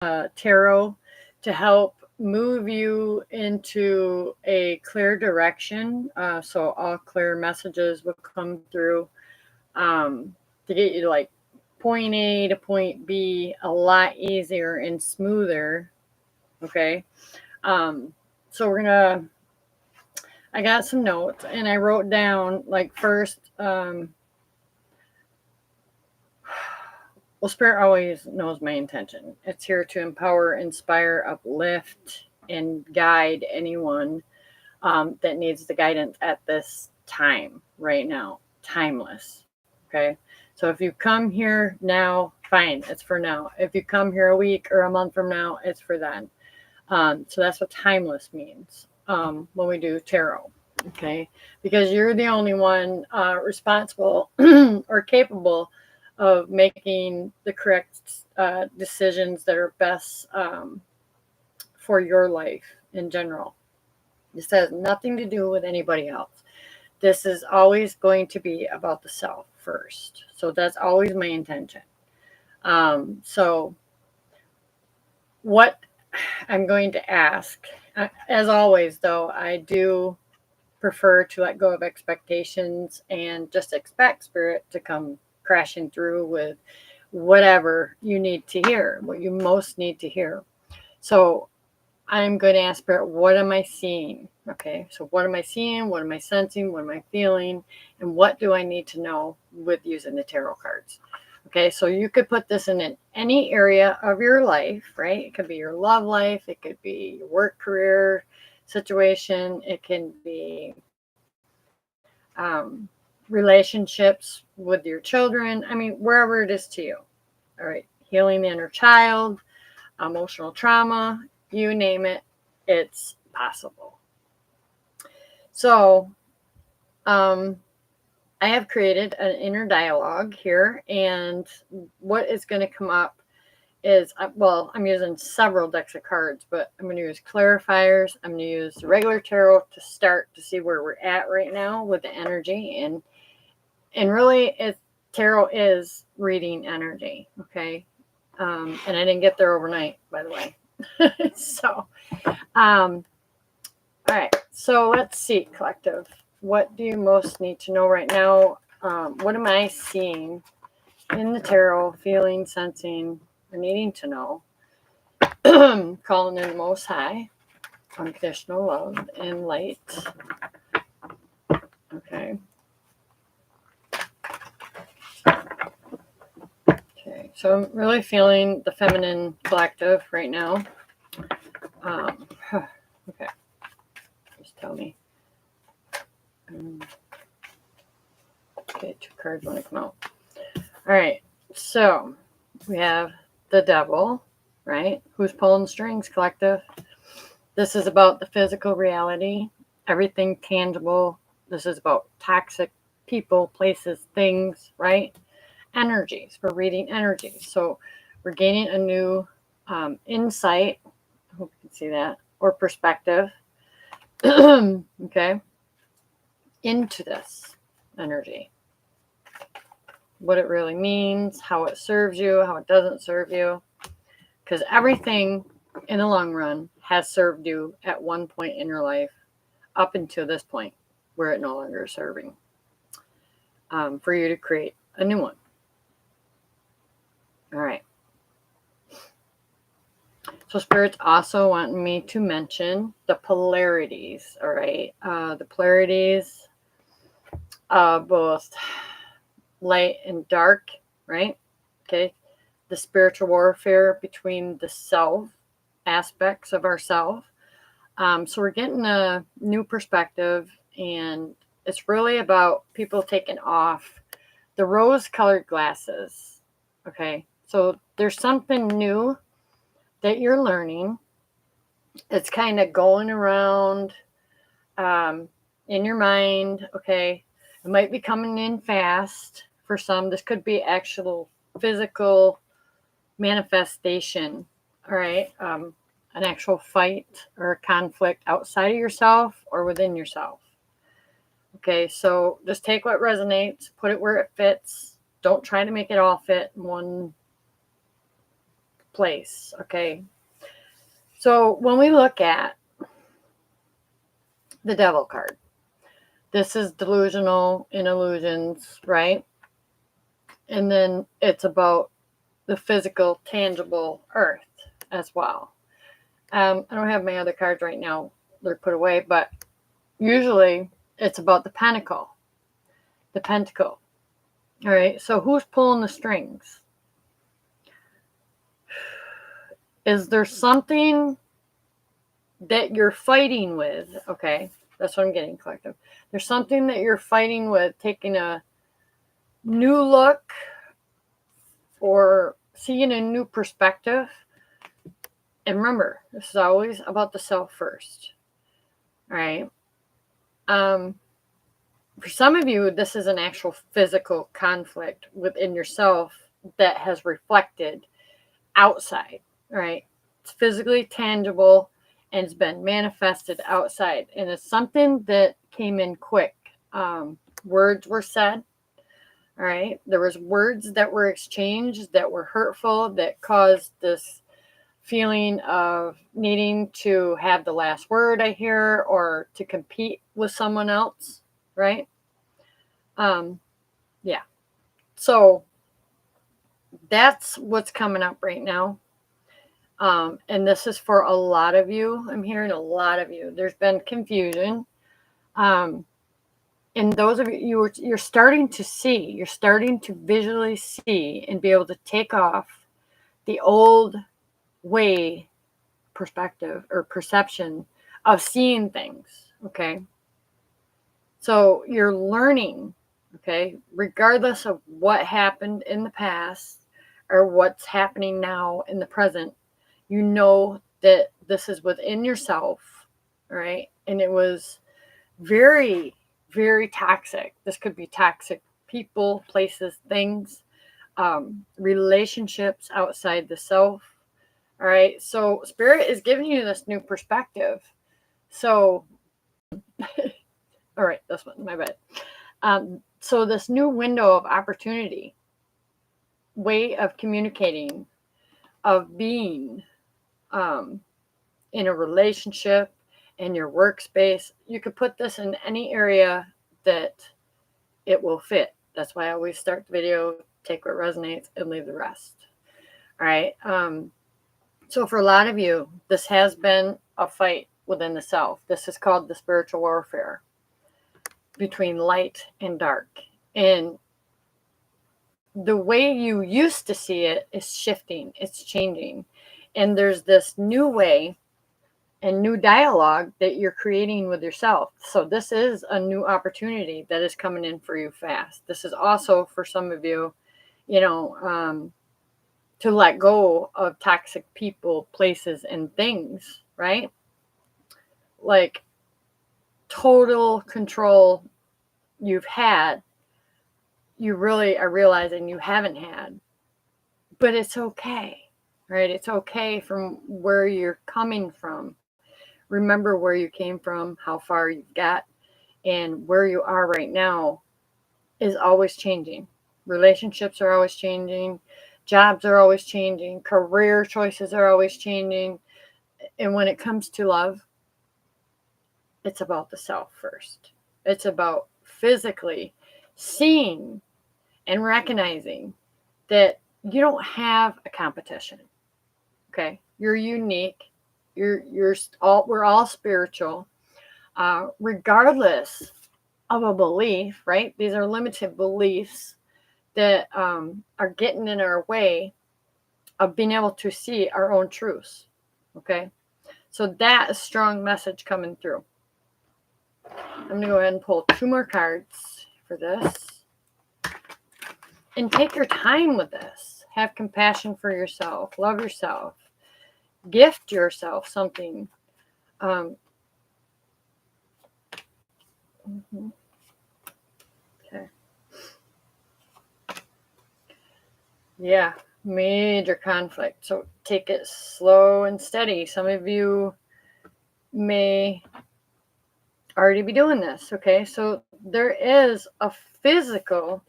tarot to help move you into a clear direction. So all clear messages will come through to get you to like point A to point B a lot easier and smoother. Okay. Um, so we're gonna. I got some notes and I wrote down like first. Well, Spirit always knows my intention. It's here to empower, inspire, uplift, and guide anyone that needs the guidance at this time, right now. Timeless. Okay. So if you come here now, fine, it's for now. If you come here a week or a month from now, it's for then. So that's what timeless means when we do tarot. Okay. Because you're the only one responsible or capable of making the correct decisions that are best for your life in general. This has nothing to do with anybody else. This is always going to be about the self first. So that's always my intention. So, what I'm going to ask, as always, though, I do prefer to let go of expectations and just expect spirit to come crashing through with whatever you need to hear, what you most need to hear. So I'm going to ask spirit, what am I seeing? Okay, so what am I seeing? What am I sensing? What am I feeling? And what do I need to know with using the tarot cards? Okay, so you could put this in any area of your life, right? It could be your love life, it could be your work career situation, it can be relationships with your children. I mean, wherever it is to you. All right, healing the inner child, emotional trauma, you name it, it's possible. So, I have created an inner dialogue here, and what is going to come up is, well, I'm using several decks of cards, but I'm going to use clarifiers. I'm going to use the regular tarot to start to see where we're at right now with the energy, and really, tarot is reading energy, okay? And I didn't get there overnight, by the way. So, all right. So let's see, collective. What do you most need to know right now? What am I seeing in the tarot, feeling, sensing, or needing to know? Calling in the Most High, unconditional love and light. Okay. Okay. So I'm really feeling the feminine collective right now. Okay. Just tell me. Okay, 2 cards want to come out. All right. So we have the devil, right? Who's pulling strings, collective? This is about the physical reality, everything tangible. This is about toxic people, places, things, right? Energies. We're reading energies. So we're gaining a new insight. I hope you can see that. Or perspective. Okay. Into this energy. What it really means, how it serves you, how it doesn't serve you. Because everything in the long run has served you at one point in your life up until this point where it no longer is serving, for you to create a new one. All right. So Spirit's also wanting me to mention the polarities, all right? The polarities of both light and dark, right? Okay. The spiritual warfare between the self aspects of ourself. So we're getting a new perspective, and it's really about people taking off the rose-colored glasses. Okay. So there's something new that you're learning. It's kind of going around in your mind. Okay. It might be coming in fast for some. This could be actual physical manifestation. All right. An actual fight or a conflict outside of yourself or within yourself. Okay. So just take what resonates, put it where it fits. Don't try to make it all fit in one place. Okay. So when we look at the devil card, this is delusional in illusions, right? And then it's about the physical, tangible earth as well. I don't have my other cards right now. They're put away, but usually it's about the pentacle. The pentacle. All right. So who's pulling the strings? Is there something that you're fighting with? Okay. That's what I'm getting, collective. There's something that you're fighting with, taking a new look or seeing a new perspective. And remember, this is always about the self first. All right. For some of you, this is an actual physical conflict within yourself that has reflected outside, right? It's physically tangible and it's been manifested outside. And it's something that came in quick. Words were said, all right? There was words that were exchanged that were hurtful, that caused this feeling of needing to have the last word, I hear, or to compete with someone else, right? Yeah. So that's what's coming up right now. And this is for a lot of you. I'm hearing a lot of you. There's been confusion. And those of you, you're starting to see, you're starting to visually see and be able to take off the old way perspective or perception of seeing things. Okay. So you're learning, okay, regardless of what happened in the past or what's happening now in the present, you know that this is within yourself, right? And it was very, very toxic. This could be toxic people, places, things, relationships outside the self. All right. So Spirit is giving you this new perspective. So, all right, this one, my bad. So this new window of opportunity, way of communicating, of being in a relationship, in your workspace, you could put this in any area that it will fit. That's why I always start the video, take what resonates and leave the rest. All right. So for a lot of you, this has been a fight within the self. This is called the spiritual warfare between light and dark. And the way you used to see it is shifting, it's changing. And there's this new way and new dialogue that you're creating with yourself. So this is a new opportunity that is coming in for you fast. This is also for some of you, to let go of toxic people, places, and things, right? Like total control you've had, you really are realizing you haven't had. But it's okay, right? It's okay from where you're coming from. Remember where you came from, how far you've got, and where you are right now is always changing. Relationships are always changing. Jobs are always changing. Career choices are always changing. And when it comes to love, it's about the self first. It's about physically seeing and recognizing that you don't have a competition. Okay? You're unique. We're all spiritual. Regardless of a belief, right? These are limited beliefs that are getting in our way of being able to see our own truths. Okay? So that is a strong message coming through. I'm going to go ahead and pull 2 more cards for this. And take your time with this. Have compassion for yourself. Love yourself. Gift yourself something. Okay. Yeah, major conflict. So take it slow and steady. Some of you may already be doing this. Okay, so there is a physical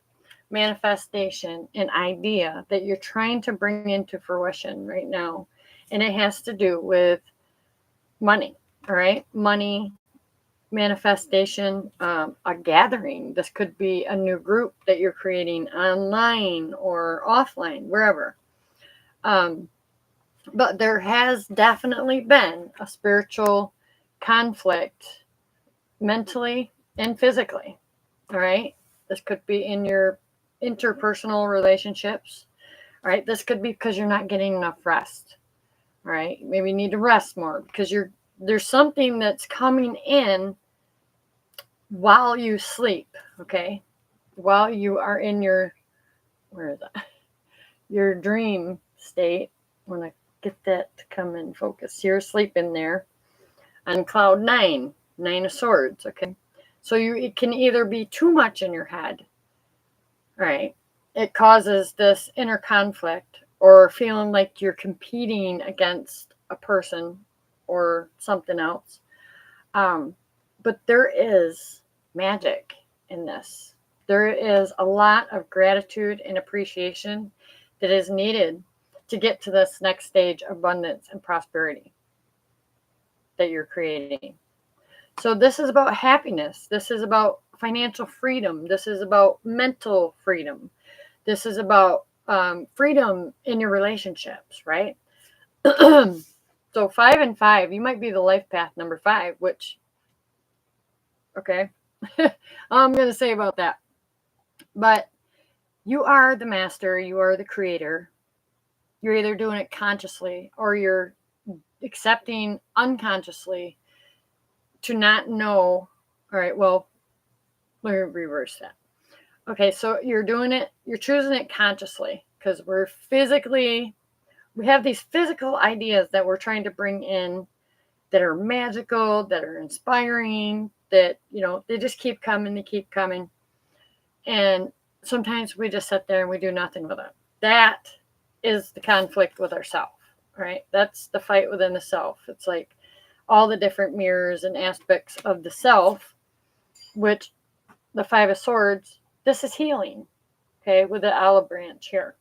manifestation, an idea that you're trying to bring into fruition right now. And it has to do with money, all right? Money, manifestation, a gathering. This could be a new group that you're creating online or offline, wherever. But there has definitely been a spiritual conflict mentally and physically. All right. This could be in your interpersonal relationships. All right. This could be because you're not getting enough rest. All right. Maybe you need to rest more because there's something that's coming in while you sleep. Okay. While you are in where is that? Your dream state. I want to get that to come in focus. You're sleeping there on cloud 9 of swords. Okay. So it can either be too much in your head, right? It causes this inner conflict or feeling like you're competing against a person or something else. But there is magic in this. There is a lot of gratitude and appreciation that is needed to get to this next stage of abundance and prosperity that you're creating. So this is about happiness. This is about financial freedom. This is about mental freedom. This is about freedom in your relationships, right? So 5 and 5, you might be the life path number 5, which, okay, I'm going to say about that. But you are the master. You are the creator. You're either doing it consciously or you're accepting unconsciously to not know. All right, well, let me reverse that. Okay, so you're doing it, you're choosing it consciously because we have these physical ideas that we're trying to bring in that are magical, that are inspiring, that, they just keep coming, they keep coming. And sometimes we just sit there and we do nothing with it. That is the conflict with ourself, right? That's the fight within the self. It's like all the different mirrors and aspects of the self, which the 5 of swords, this is healing, okay, with the olive branch here.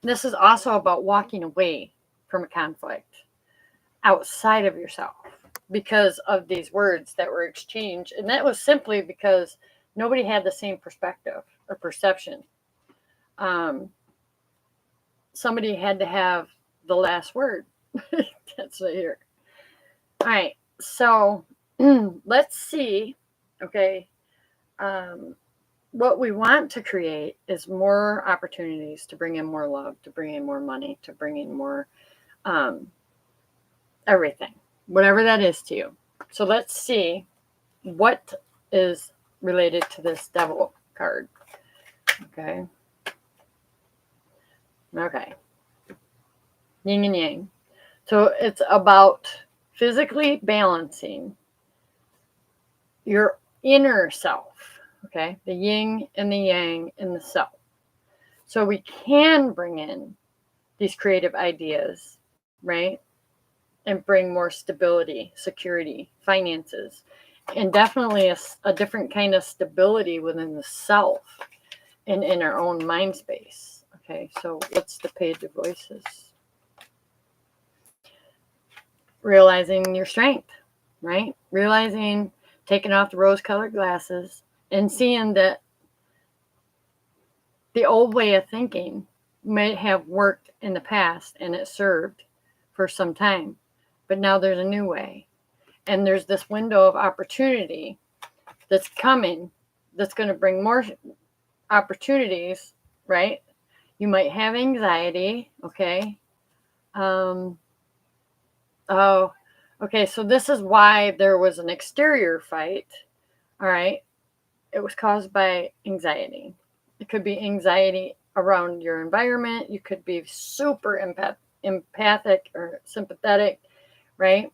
This is also about walking away from a conflict outside of yourself because of these words that were exchanged. And that was simply because nobody had the same perspective or perception. Somebody had to have the last word. That's right here. All right. So let's see. Okay. What we want to create is more opportunities to bring in more love, to bring in more money, to bring in more everything, whatever that is to you. So let's see what is related to this devil card. Okay. Okay. Yin and yang. So it's about physically balancing your inner self. Okay. The yin and the yang in the self. So we can bring in these creative ideas, right? And bring more stability, security, finances, and definitely a different kind of stability within the self and in our own mind space. Okay, so what's the Page of Voices? Realizing your strength, right? Realizing, taking off the rose-colored glasses and seeing that the old way of thinking may have worked in the past and it served for some time, but now there's a new way. And there's this window of opportunity that's coming that's going to bring more opportunities, right? You might have anxiety, okay? Oh, okay, so this is why there was an exterior fight, all right? It was caused by anxiety. It could be anxiety around your environment. You could be super empathic or sympathetic, right?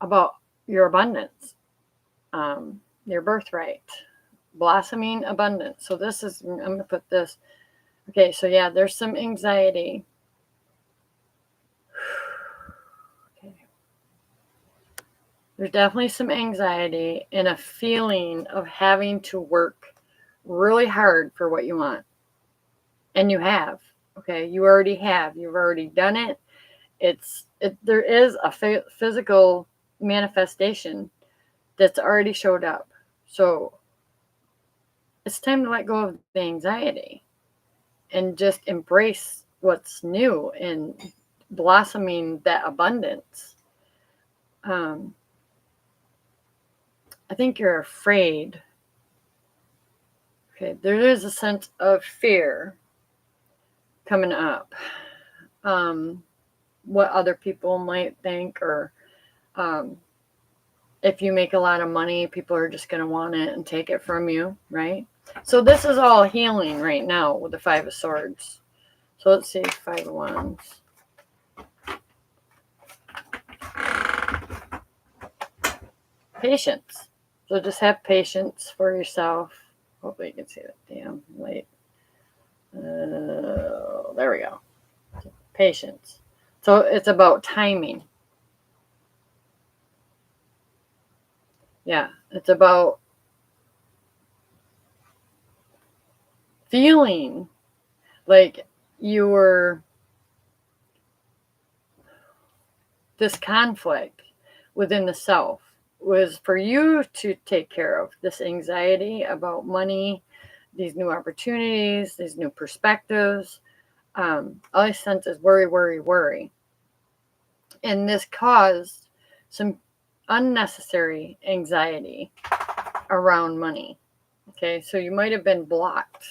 About your abundance, your birthright, blossoming abundance. So this is, I'm going to put this. Okay, so yeah, there's some anxiety. Okay. There's definitely some anxiety and a feeling of having to work really hard for what you want. And you have. Okay, you already have. You've already done it. There is a physical manifestation that's already showed up. So it's time to let go of the anxiety and just embrace what's new and blossoming that abundance. I think you're afraid. Okay, there is a sense of fear coming up. What other people might think, or if you make a lot of money, people are just going to want it and take it from you, right? So this is all healing right now with the Five of Swords. So let's see, Five of Wands. Patience. So just have patience for yourself. Hopefully you can see that. Damn, light. There we go. Patience. So it's about timing. Yeah, it's about feeling like this conflict within the self was for you to take care of, this anxiety about money, these new opportunities, these new perspectives. All I sense is worry, worry, worry. And this caused some unnecessary anxiety around money. Okay, so you might have been blocked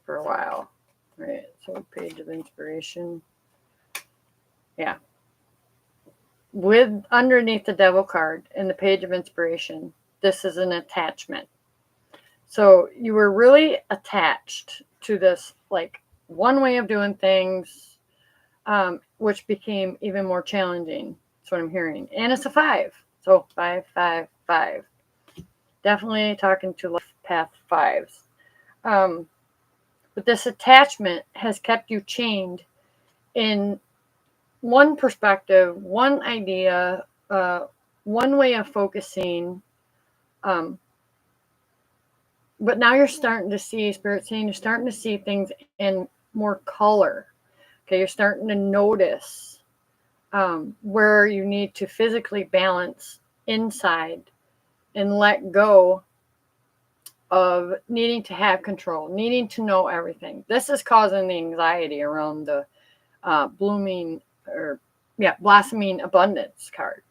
for a while, right? So, Page of Inspiration. Yeah. With underneath the Devil card in the Page of Inspiration, this is an attachment. So you were really attached to this, like, one way of doing things, which became even more challenging. That's what I'm hearing. And it's a 5. So 5, 5, 5. Definitely talking to life path 5s. But this attachment has kept you chained in one perspective, one idea, one way of focusing. But now you're starting to see, Spirit saying, you're starting to see things in more color. Okay, you're starting to notice where you need to physically balance inside and let go of needing to have control, needing to know everything. This is causing the anxiety around the blossoming abundance card.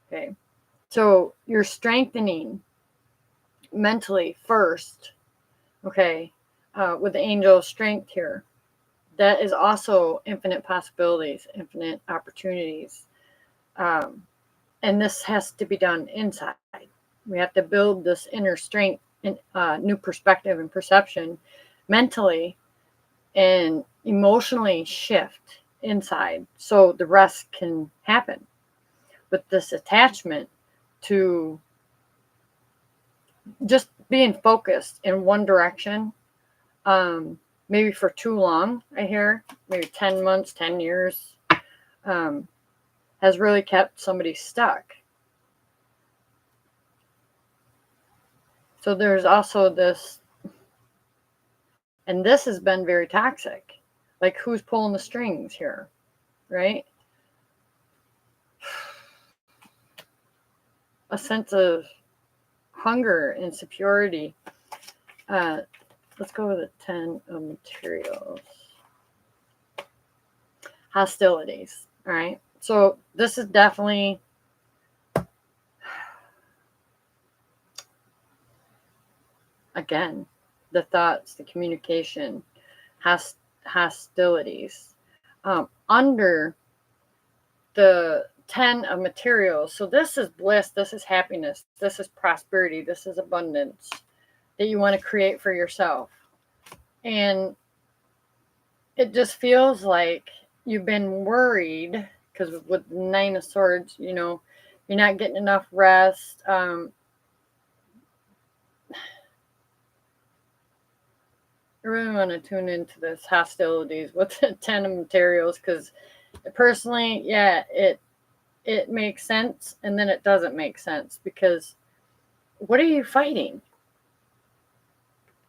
Okay, so you're strengthening mentally first. Okay, with the angel strength here, that is also infinite possibilities, infinite opportunities. And this has to be done inside. We have to build this inner strength and new perspective and perception mentally and emotionally shift inside so the rest can happen. But this attachment to just being focused in one direction, maybe for too long, I hear, maybe 10 months, 10 years, has really kept somebody stuck. So there's also this, and this has been very toxic. Like, who's pulling the strings here, right? A sense of hunger, insecurity. Let's go with the 10 of materials. Hostilities, all right? So this is definitely again, the thoughts, the communication, hostilities. Under the 10 of materials. So this is bliss, this is happiness, this is prosperity, this is abundance that you want to create for yourself. And it just feels like you've been worried because with the 9 of Swords, you're not getting enough rest. I really want to tune into this hostilities with the 10 of materials because personally, yeah, it makes sense and then it doesn't make sense, because what are you fighting?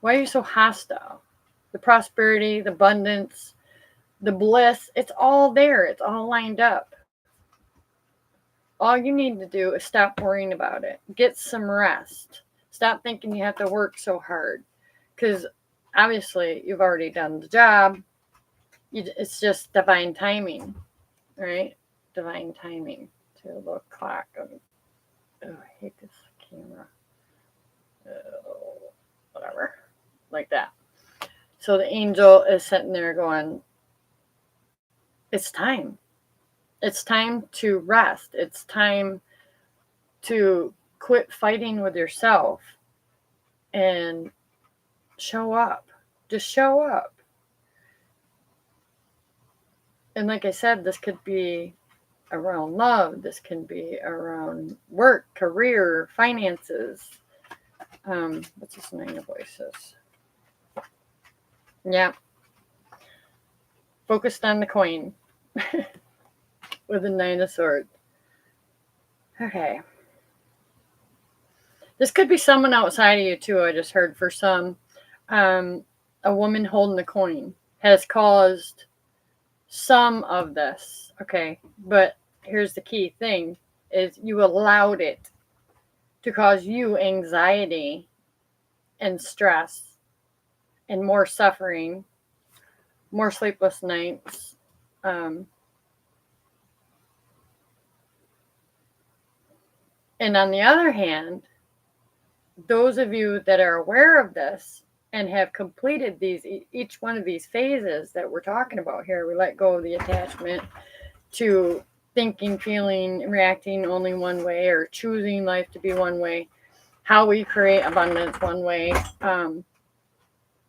Why are you so hostile? The prosperity, the abundance, the bliss, it's all there. It's all lined up. All you need to do is stop worrying about it. Get some rest. Stop thinking you have to work so hard, because obviously you've already done the job. It's just divine timing, right? Divine timing. To a little clock. Oh, I hate this camera. Whatever. Like that. So the angel is sitting there going, it's time. It's time to rest. It's time to quit fighting with yourself and show up. Just show up. And like I said, this could be around love. This can be around work, career, finances. What's this Nine of Voices? Yeah. Focused on the coin with the Nine of Swords. Okay. This could be someone outside of you too. I just heard for some, a woman holding the coin has caused some of this. Okay. But here's the key thing is you allowed it to cause you anxiety and stress and more suffering, more sleepless nights. And on the other hand, those of you that are aware of this and have completed each one of these phases that we're talking about here, we let go of the attachment to thinking, feeling, reacting only one way, or choosing life to be one way, how we create abundance one way.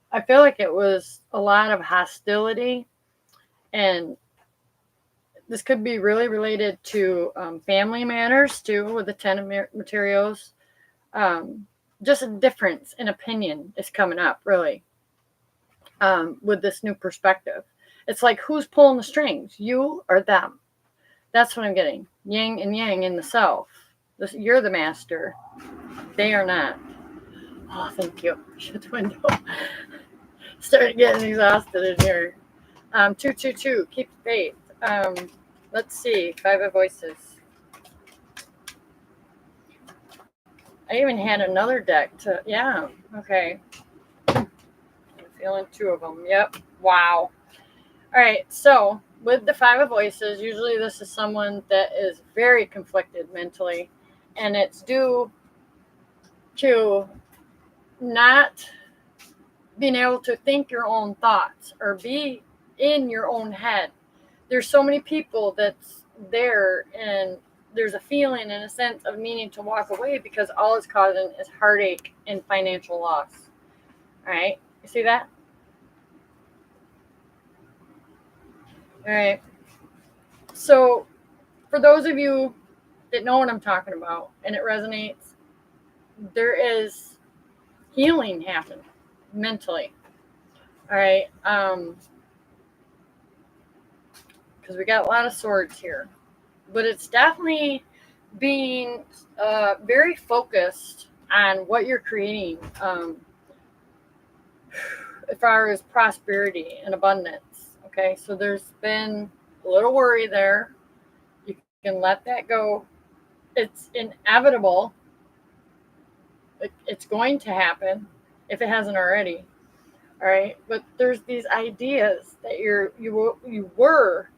I feel like it was a lot of hostility, and this could be really related to family matters too, with the Ten of Materials. Just a difference in opinion is coming up, really, with this new perspective. It's like, who's pulling the strings, you or them? That's what I'm getting. Yin and yang in the self. You're the master. They are not. Oh, thank you. Shut the window. Started getting exhausted in here. 222. Keep faith. Let's see. Five of Voices. I even had another deck to. Yeah. Okay. I'm feeling two of them. Yep. Wow. All right. So with the Five of Voices, usually this is someone that is very conflicted mentally, and it's due to not being able to think your own thoughts or be in your own head. There's so many people that's there, and there's a feeling and a sense of needing to walk away because all it's causing is heartache and financial loss. All right. You see that? All right. So for those of you that know what I'm talking about and it resonates, there is healing happening mentally. All right. Because we got a lot of swords here, but it's definitely being very focused on what you're creating, as far as prosperity and abundance. Okay, so there's been a little worry there. You can let that go. It's inevitable. It's going to happen if it hasn't already. All right, but there's these ideas that you were,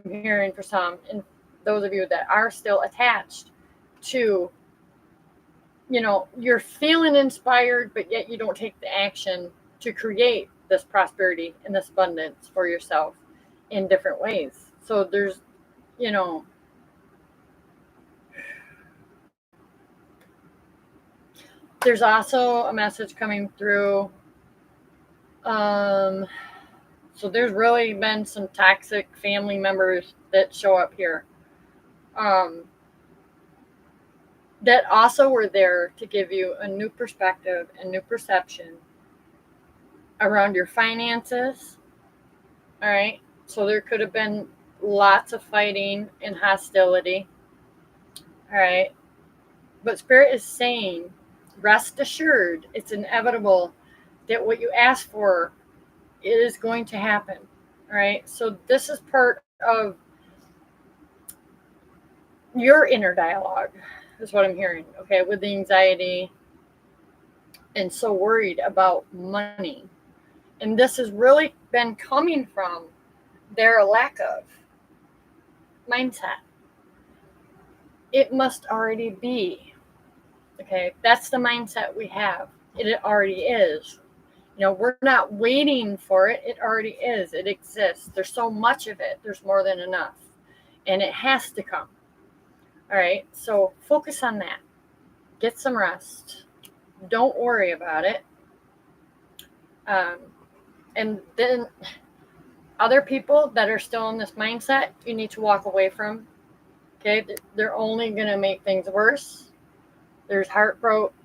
I'm hearing for some, and those of you that are still attached to, you're feeling inspired, but yet you don't take the action to create this prosperity and this abundance for yourself in different ways. So there's, there's also a message coming through. So there's really been some toxic family members that show up here. That also were there to give you a new perspective and new perception around your finances. All right. So there could have been lots of fighting and hostility. All right. But Spirit is saying, rest assured, it's inevitable that what you ask for is going to happen. All right. So this is part of your inner dialogue, is what I'm hearing. Okay. With the anxiety and so worried about money. And this has really been coming from their lack of mindset. It must already be. Okay. That's the mindset we have. It already is. We're not waiting for it. It already is. It exists. There's so much of it. There's more than enough. And it has to come. All right. So focus on that. Get some rest. Don't worry about it. And then other people that are still in this mindset, you need to walk away from. Okay. They're only going to make things worse. There's heartbroken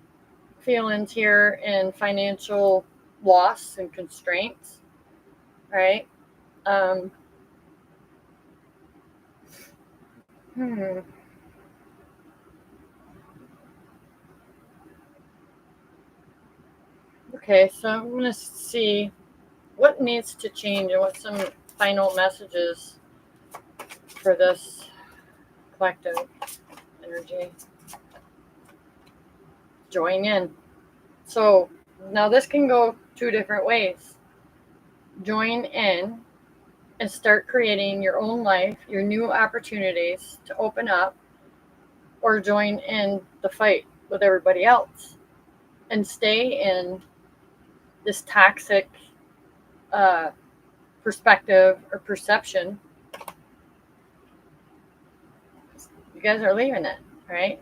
feelings here and financial loss and constraints. Right? Hmm. Okay, so I'm going to see what needs to change and what some final messages for this collective energy. Join in. So now this can go two different ways. Join in and start creating your own life, your new opportunities to open up, or join in the fight with everybody else and stay in this toxic perspective or perception. You guys are leaving it, right?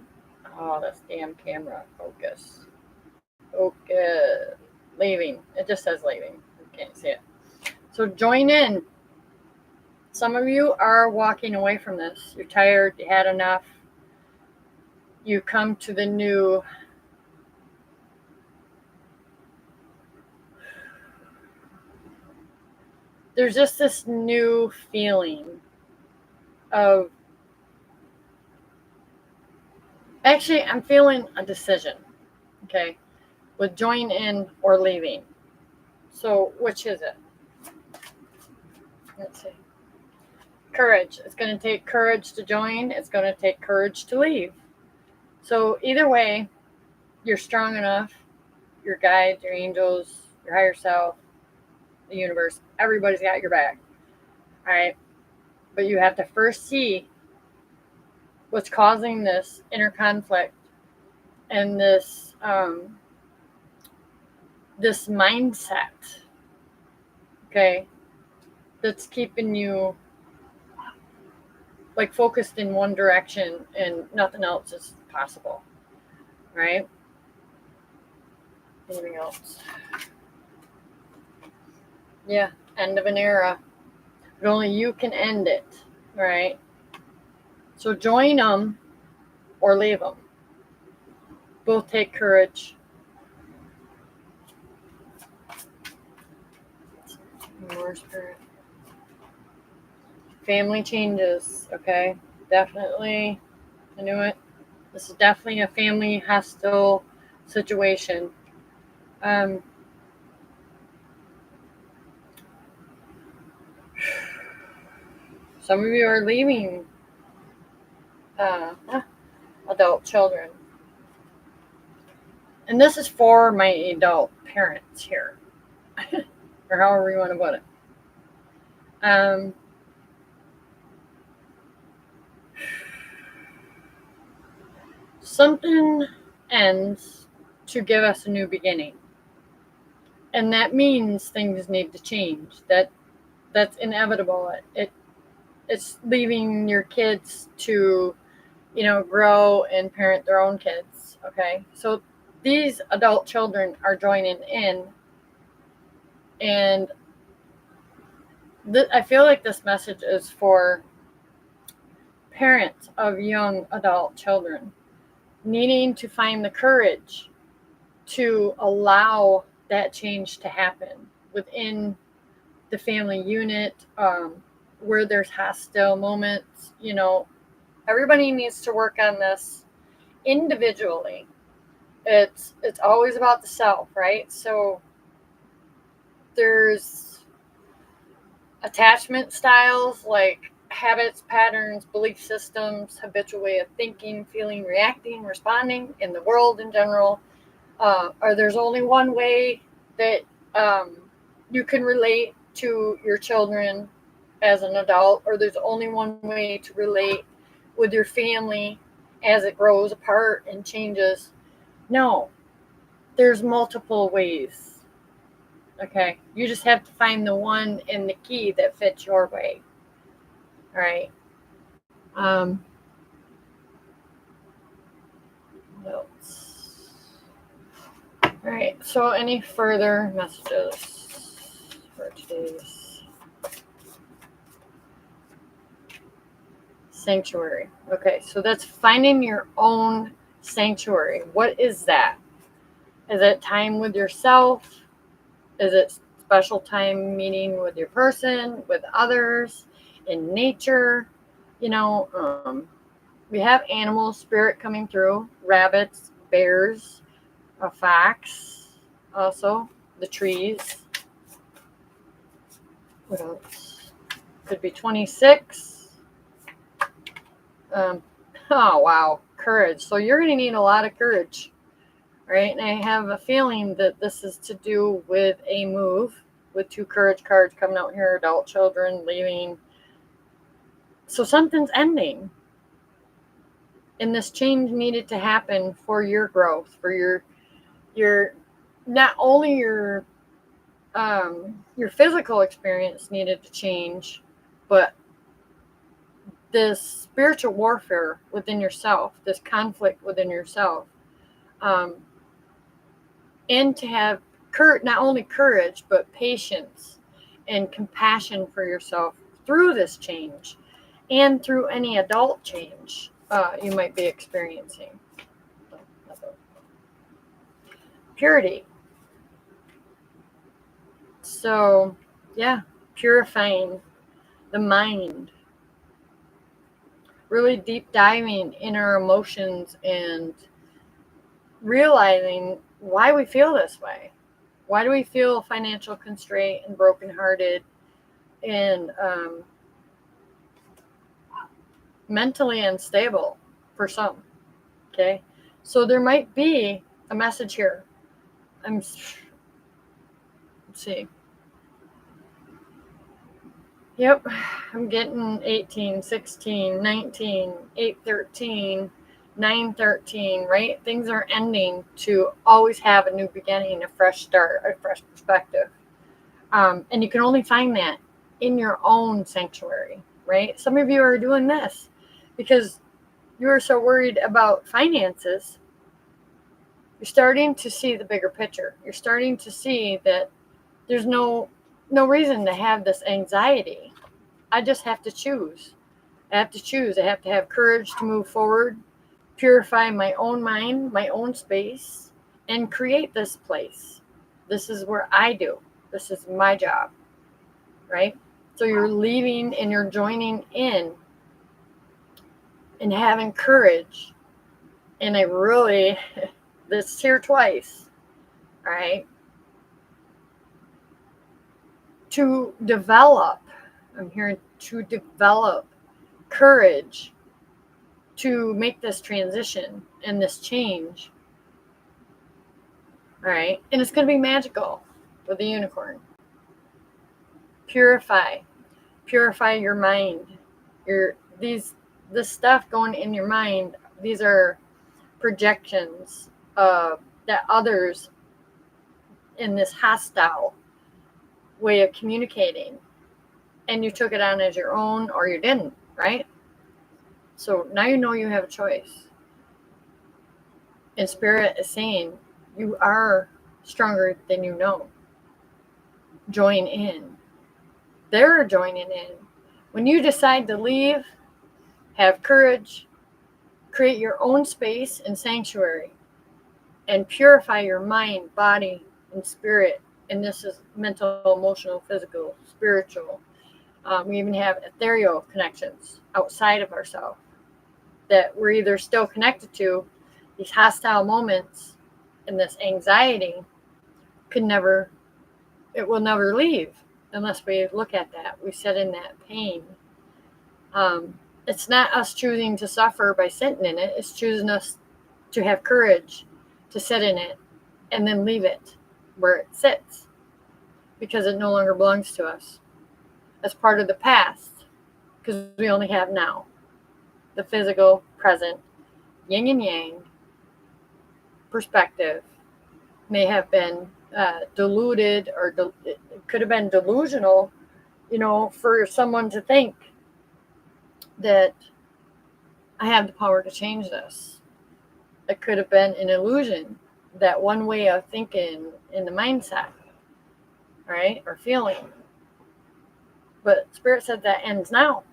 Oh, this damn camera. Focus. Focus. Leaving. It just says leaving. You can't see it. So join in. Some of you are walking away from this. You're tired. You had enough. You come to the new. There's just this new feeling of. Actually, I'm feeling a decision. Okay. With join in or leaving. So which is it? Let's see. Courage. It's going to take courage to join. It's going to take courage to leave. So either way, you're strong enough. Your guides, your angels, your higher self, the universe, everybody's got your back. All right. But you have to first see what's causing this inner conflict and this mindset. Okay. That's keeping you like focused in one direction and nothing else is possible. Right? Anything else? Yeah, end of an era. But only you can end it. Right? So join them or leave them. Both take courage. More spirit. Family changes. Okay? Definitely. I knew it. This is definitely a family hostile situation. Some of you are leaving adult children. And this is for my adult parents here, or however you want to put it. Something ends to give us a new beginning. And that means things need to change. That's inevitable. It's leaving your kids to, grow and parent their own kids. Okay. So these adult children are joining in. And I feel like this message is for parents of young adult children needing to find the courage to allow that change to happen within the family unit, where there's hostile moments, everybody needs to work on this individually. It's always about the self, right? So there's attachment styles like habits, patterns, belief systems, habitual way of thinking, feeling, reacting, responding in the world in general. Or there's only one way that you can relate to your children as an adult, or there's only one way to relate with your family as it grows apart and changes. No, there's multiple ways. Okay, you just have to find the one and the key that fits your way. All right. What else? All right. So, any further messages for today's sanctuary? Okay, so that's finding your own sanctuary. What is that? Is it time with yourself? Is it special time meeting with your person, with others, in nature? We have animals, spirit coming through, rabbits, bears, a fox, also the trees. What else? Could be 26. Oh, wow. Courage. So you're going to need a lot of courage, right? And I have a feeling that this is to do with a move, with 2 courage cards coming out here, adult children leaving. So something's ending. And this change needed to happen for your growth, for your not only your physical experience needed to change, but this spiritual warfare within yourself, this conflict within yourself, and to have not only courage, but patience and compassion for yourself through this change and through any adult change you might be experiencing. Purity. So, yeah, purifying the mind, really deep diving in our emotions and realizing why we feel this way. Why do we feel financial constraint and brokenhearted and mentally unstable for some? Okay, so there might be a message here. Let's see. Yep, I'm getting 18, 16, 19, 8, 13, 9, 13, right? Things are ending to always have a new beginning, a fresh start, a fresh perspective. And you can only find that in your own sanctuary, right? Some of you are doing this because you are so worried about finances. You're starting to see the bigger picture. You're starting to see that there's no reason to have this anxiety. I just have to choose. I have to choose. I have to have courage to move forward, purify my own mind, my own space, and create this place. This is where I do. This is my job, right? So you're leaving and you're joining in and having courage. And I really, this here twice, all right, to develop, I'm hearing to develop courage to make this transition and this change. All right. And it's going to be magical with the unicorn. Purify your mind. This stuff going in your mind, these are projections that others in this hostile way of communicating, and you took it on as your own or you didn't, right? So now you know you have a choice. And Spirit is saying you are stronger than you know. Join in. They're joining in. When you decide to leave, have courage, create your own space and sanctuary, and purify your mind, body, and spirit. And this is mental, emotional, physical, spiritual. We even have ethereal connections outside of ourselves that we're either still connected to. These hostile moments and this anxiety it will never leave unless we look at that. We sit in that pain. It's not us choosing to suffer by sitting in it. It's choosing us to have courage to sit in it and then leave it where it sits because it no longer belongs to us. As part of the past because we only have now. The physical, present, yin and yang perspective may have been diluted or it could have been delusional, for someone to think that I have the power to change this. It could have been an illusion, that one way of thinking in the mindset, right, or feeling. But Spirit said that ends now.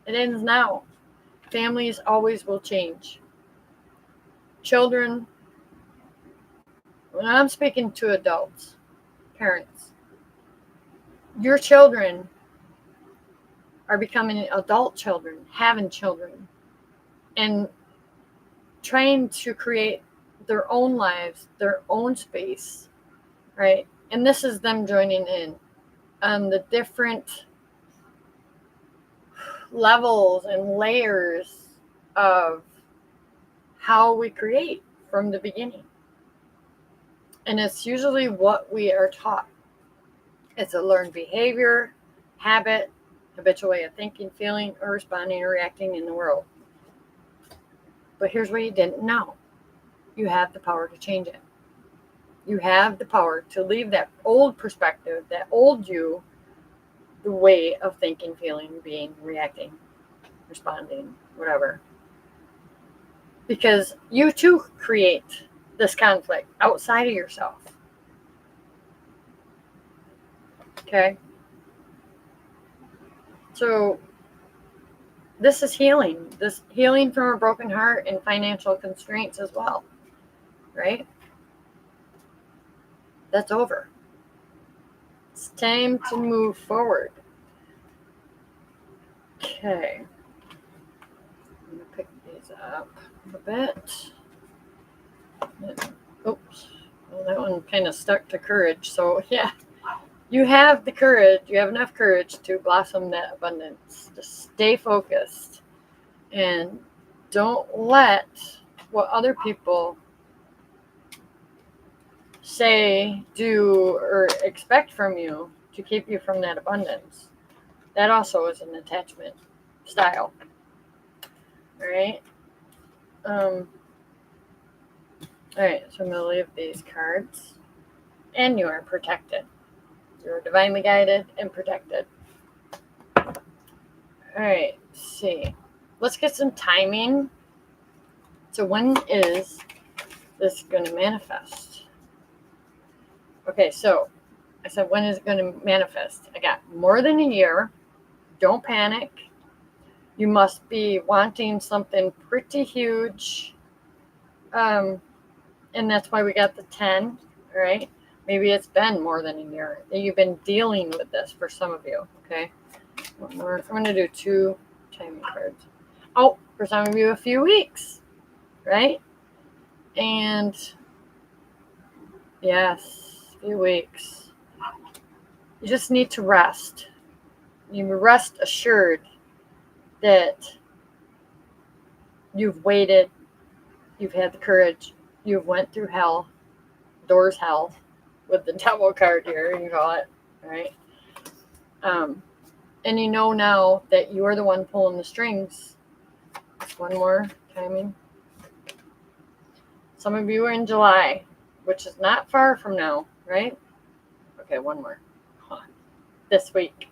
It ends now. Families always will change. Children, when I'm speaking to adults, parents, your children are becoming adult children, having children, and trying to create their own lives, their own space, right? And this is them joining in on the different levels and layers of how we create from the beginning. And it's usually what we are taught. It's a learned behavior, habit, habitual way of thinking, feeling, or responding or reacting in the world. But here's what you didn't know. You have the power to change it. You have the power to leave that old perspective, that old you, the way of thinking, feeling, being, reacting, responding, whatever. Because you too create this conflict outside of yourself. Okay? So this is healing. This healing from a broken heart and financial constraints as well. Right? That's over. It's time to move forward. Okay. I'm going to pick these up a bit. Oops. Well, that one kind of stuck to courage. So, yeah. You have the courage. You have enough courage to blossom that abundance. Just stay focused. And don't let what other people say, do, or expect from you to keep you from that abundance. That also is an attachment style. All right. All right. So I'm going to leave these cards. And you are protected. You're divinely guided and protected. All right. Let's see. Let's get some timing. So when is this going to manifest? Okay. So I said, when is it going to manifest? I got more than a year. Don't panic. You must be wanting something pretty huge. And that's why we got the 10, right? Maybe it's been more than a year that you've been dealing with this for some of you, okay? One more. I'm going to do 2 timing cards. Oh, for some of you, a few weeks, right? And yes, a few weeks. You just need to rest. You rest assured that you've waited, you've had the courage, you've went through hell, doors hell, with the devil card here, you call it, right? And you know now that you're the one pulling the strings. Just one more timing. Some of you are in July, which is not far from now, right? Okay, one more. This week.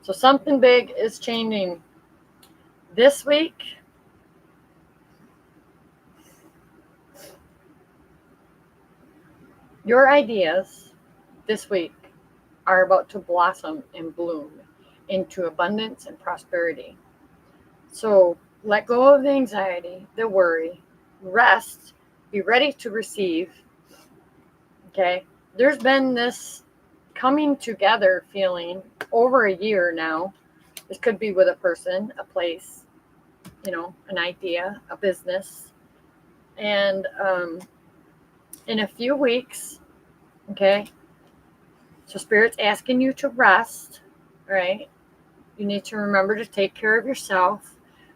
So something big is changing this week. Your ideas this week are about to blossom and bloom into abundance and prosperity. So let go of the anxiety, the worry, rest, be ready to receive. Okay? There's been this coming together feeling over a year now. This could be with a person, a place, an idea, a business. And in a few weeks, okay, so Spirit's asking you to rest, right? You need to remember to take care of yourself,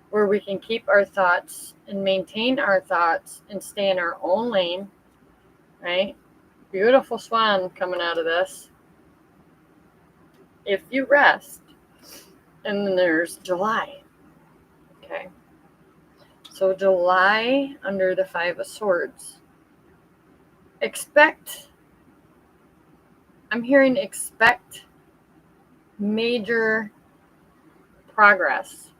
where we can keep our thoughts and maintain our thoughts and stay in our own lane, right? Beautiful swan coming out of this. If you rest. And then there's July. Okay. So July under the Five of Swords. I'm hearing expect major progress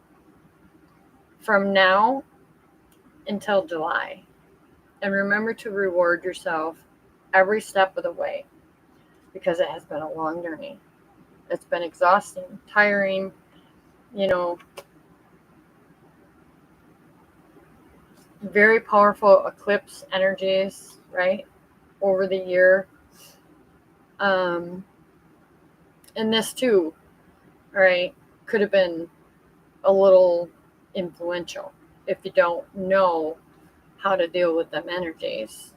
from now until July. And remember to reward yourself every step of the way, because it has been a long journey. It's been exhausting, tiring, very powerful eclipse energies, right, over the year. And this too, right, could have been a little influential if you don't know how to deal with them energies.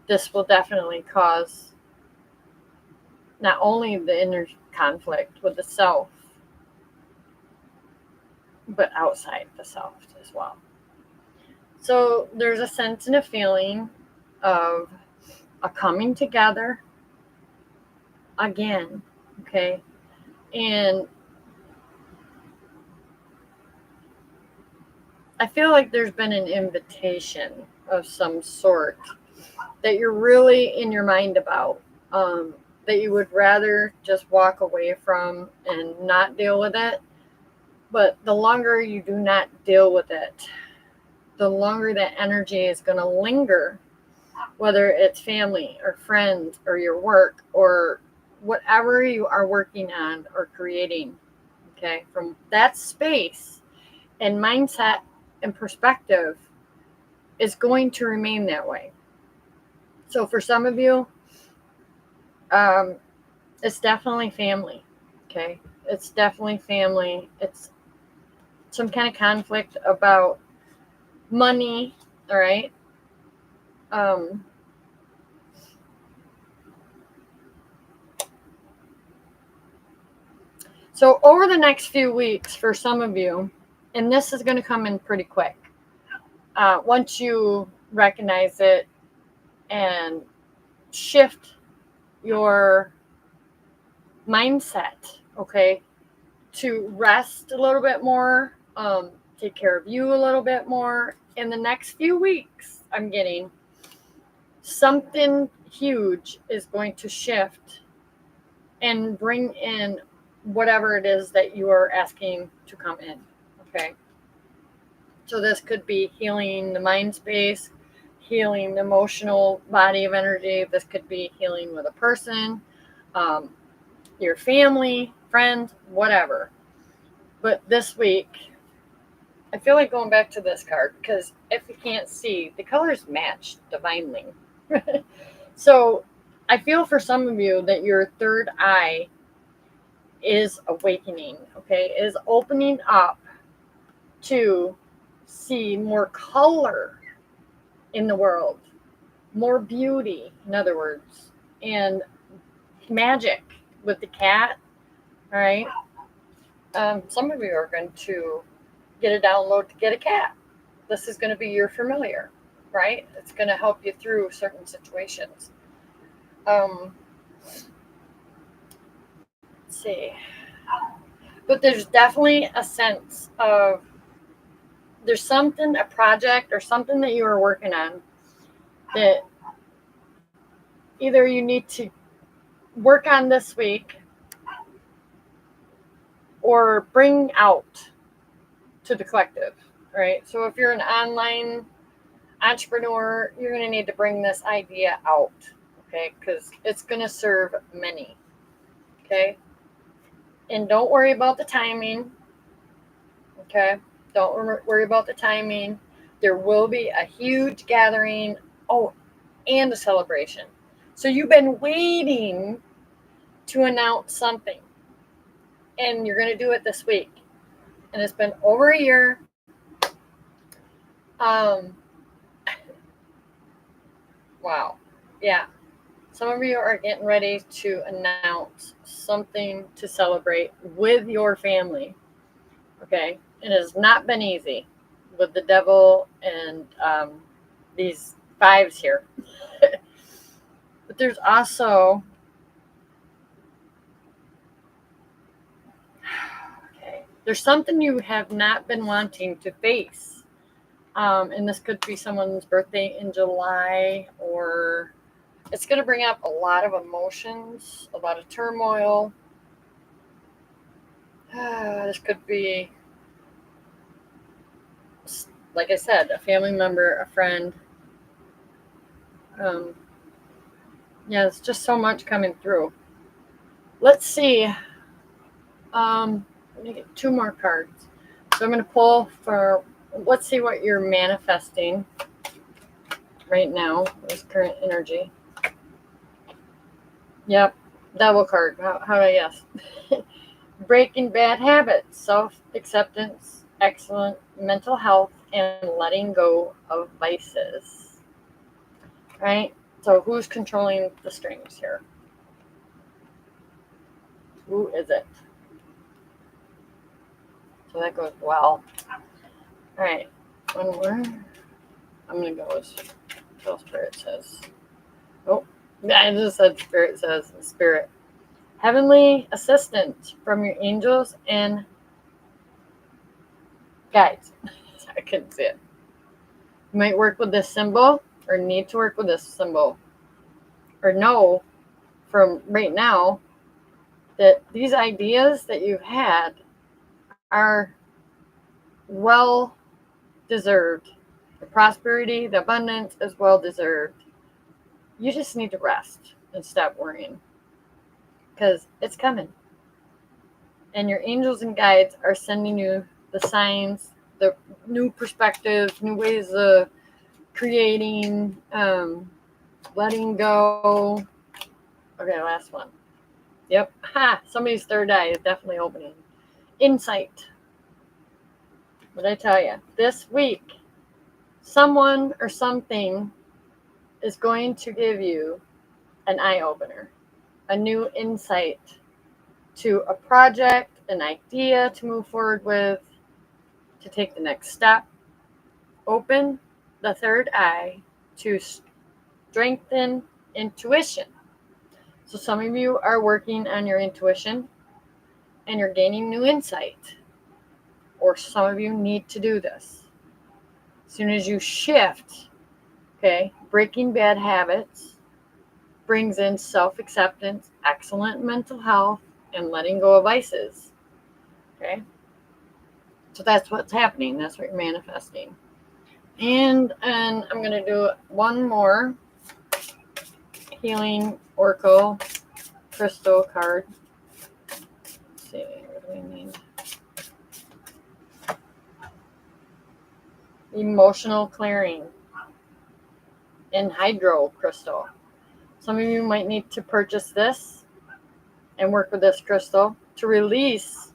This will definitely cause not only the inner conflict with the self, but outside the self as well. So there's a sense and a feeling of a coming together again, okay? And I feel like there's been an invitation of some sort that you're really in your mind about, that you would rather just walk away from and not deal with it. But the longer you do not deal with it, the longer that energy is going to linger, whether it's family or friends or your work or whatever you are working on or creating, okay? From that space and mindset and perspective is going to remain that way. So for some of you, it's definitely family, okay? It's definitely family. It's some kind of conflict about money, all right? So over the next few weeks, for some of you, and this is going to come in pretty quick, once you recognize it and shift your mindset, okay, to rest a little bit more, take care of you a little bit more. In the next few weeks, I'm getting something huge is going to shift and bring in whatever it is that you are asking to come in, okay? So this could be healing the mind space, healing the emotional body of energy. This could be healing with a person, your family, friends, whatever. But this week, I feel like going back to this card, because if you can't see, the colors match divinely. So I feel for some of you that your third eye is awakening, okay, is opening up to see more color in the world, more beauty, in other words, and magic with the cat, all right? Some of you are going to get a download to get a cat. This is going to be your familiar, right? It's going to help you through certain situations. Let's see. But there's definitely a sense of there's something, a project or something that you are working on that either you need to work on this week or bring out to the collective, right? So if you're an online entrepreneur, you're going to need to bring this idea out, okay? Because it's going to serve many, okay? And don't worry about the timing, okay? Don't worry about the timing. There will be a huge gathering, and a celebration. So you've been waiting to announce something. And you're going to do it this week. And it's been over a year. Wow. Yeah. Some of you are getting ready to announce something to celebrate with your family. Okay. It has not been easy with the devil and these fives here. But there's also, okay, there's something you have not been wanting to face. And this could be someone's birthday in July, or it's going to bring up a lot of emotions, a lot of turmoil. This could be, like I said, a family member, a friend. Yeah, it's just so much coming through. Let's see. Let me get 2 more cards. So I'm going to pull for, let's see what you're manifesting right now, this current energy. Yep, double card. How do I guess? Breaking bad habits, self-acceptance, excellent mental health, and letting go of vices. Right? So who's controlling the strings here? Who is it? So that goes well. All right. One more. I'm going to go with what Spirit says. Oh, I just said Spirit says. Spirit. Heavenly assistance from your angels and guides. I couldn't see it. You might work with this symbol or need to work with this symbol. Or know from right now that these ideas that you've had are well deserved. The prosperity, the abundance is well deserved. You just need to rest and stop worrying, because it's coming. And your angels and guides are sending you the signs, the new perspectives, new ways of creating, letting go. Okay, last one. Yep. Ha! Somebody's third eye is definitely opening. Insight. What I tell you? This week, someone or something is going to give you an eye opener, a new insight to a project, an idea to move forward with, to take the next step. Open the third eye to strengthen intuition. So some of you are working on your intuition and you're gaining new insight. Or some of you need to do this. As soon as you shift, okay, breaking bad habits brings in self-acceptance, excellent mental health, and letting go of vices. Okay? So that's what's happening. That's what you're manifesting. And I'm going to do one more healing oracle crystal card. Let's see, what do we need? Emotional clearing in hydro crystal. Some of you might need to purchase this and work with this crystal to release.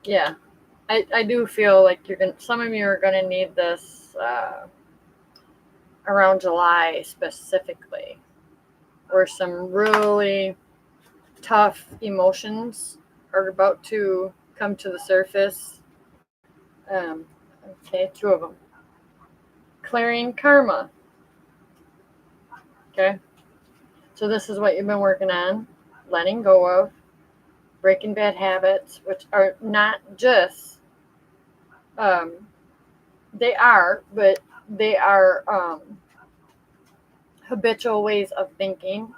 Yeah, I do feel like some of you are gonna need this around July specifically, where some really tough emotions are about to come to the surface. Okay, 2 of them. Clearing karma. Okay, so this is what you've been working on, letting go of, breaking bad habits, which are not just, they are habitual ways of thinking,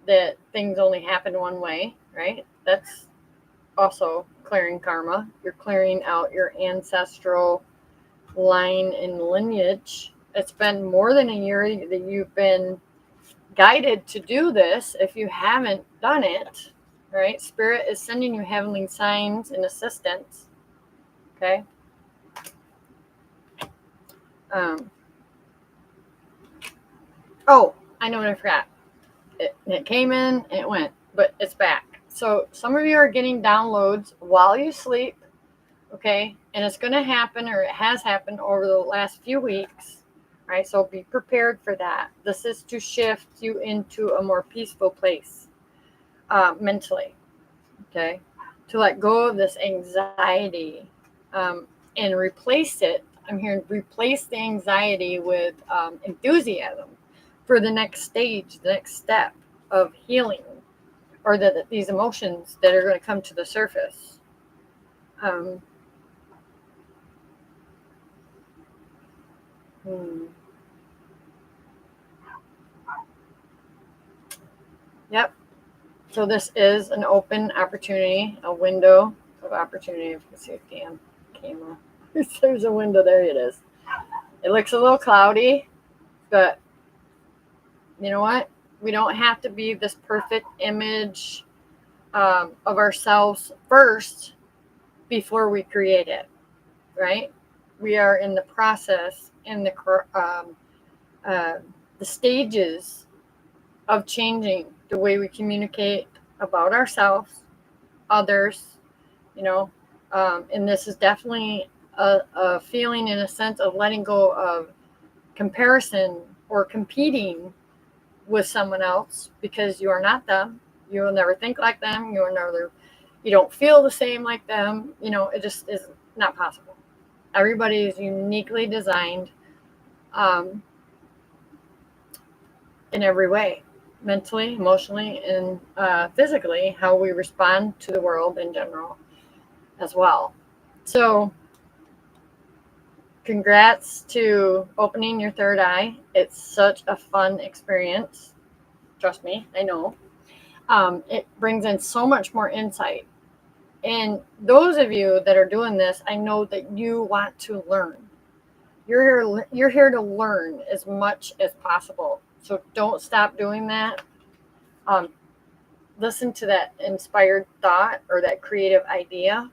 that things only happen one way, right? That's also clearing karma. You're clearing out your ancestral line and lineage. It's been more than a year that you've been guided to do this. If you haven't done it, right? Spirit is sending you heavenly signs and assistance. Okay. Oh, I know what I forgot. It came in and it went, but it's back. So some of you are getting downloads while you sleep, okay? And it's going to happen, or it has happened over the last few weeks, right? So be prepared for that. This is to shift you into a more peaceful place mentally, okay? To let go of this anxiety and replace it. I'm hearing replace the anxiety with enthusiasm for the next stage, the next step of healing, or these emotions that are going to come to the surface. Um, Yep. So this is an open opportunity, a window of opportunity. If you can see a camera. There's a window. There it is. It looks a little cloudy, but you know what? We don't have to be this perfect image of ourselves first before we create it, right? We are in the process, in the stages of changing the way we communicate about ourselves, others, you know, and this is definitely a feeling in a sense of letting go of comparison or competing with someone else, because you are not them. You will never think like them. You don't feel the same like them. It just is not possible. Everybody is uniquely designed um, in every way, mentally, emotionally, and physically, how we respond to the world in general as well. So, congrats to opening your third eye. It's such a fun experience. Trust me, I know. It brings in so much more insight. And those of you that are doing this, I know that you want to learn. You're here to learn as much as possible. So don't stop doing that. Um, Listen to that inspired thought or that creative idea.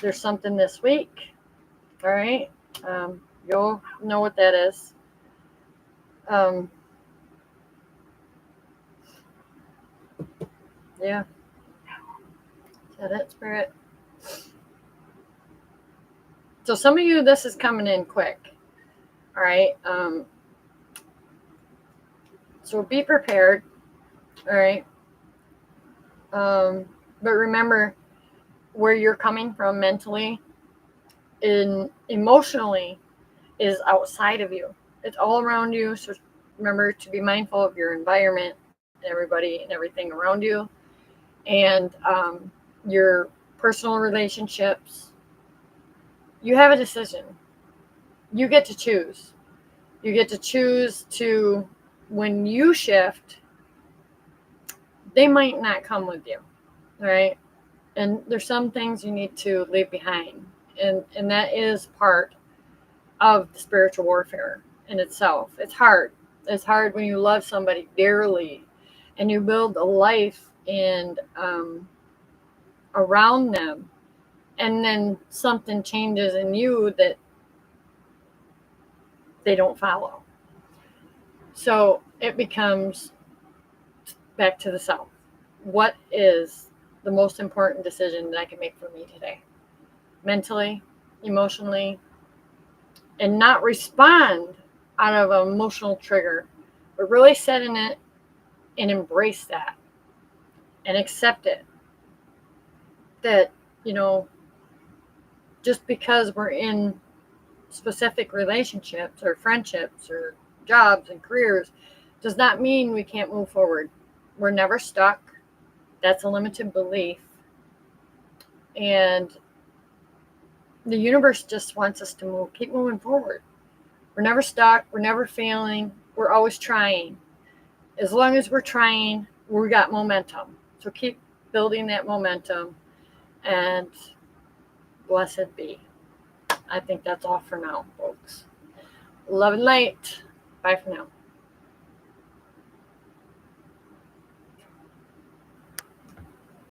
There's something this week. All right. You'll know what that is. Yeah. Is that it, Spirit? So some of you, this is coming in quick. All right. So be prepared. All right. But remember where you're coming from mentally and emotionally is outside of you. It's all around you. So remember to be mindful of your environment, everybody and everything around you, and your personal relationships. You have a decision. You get to choose. You get to choose to, when you shift, they might not come with you, right? And there's some things you need to leave behind. And that is part of the spiritual warfare in itself. It's hard. It's hard when you love somebody dearly and you build a life and around them, and then something changes in you that they don't follow. So it becomes back to the self. What is the most important decision that I can make for me today? Mentally, emotionally, and not respond out of an emotional trigger, but really sit in it and embrace that and accept it. That, just because we're in specific relationships or friendships or jobs and careers does not mean we can't move forward. We're never stuck. That's a limited belief. And the universe just wants us to keep moving forward. We're never stuck. We're never failing. We're always trying. As long as we're trying, we got momentum. So keep building that momentum, and blessed be. I think that's all for now, folks. Love and light. Bye for now.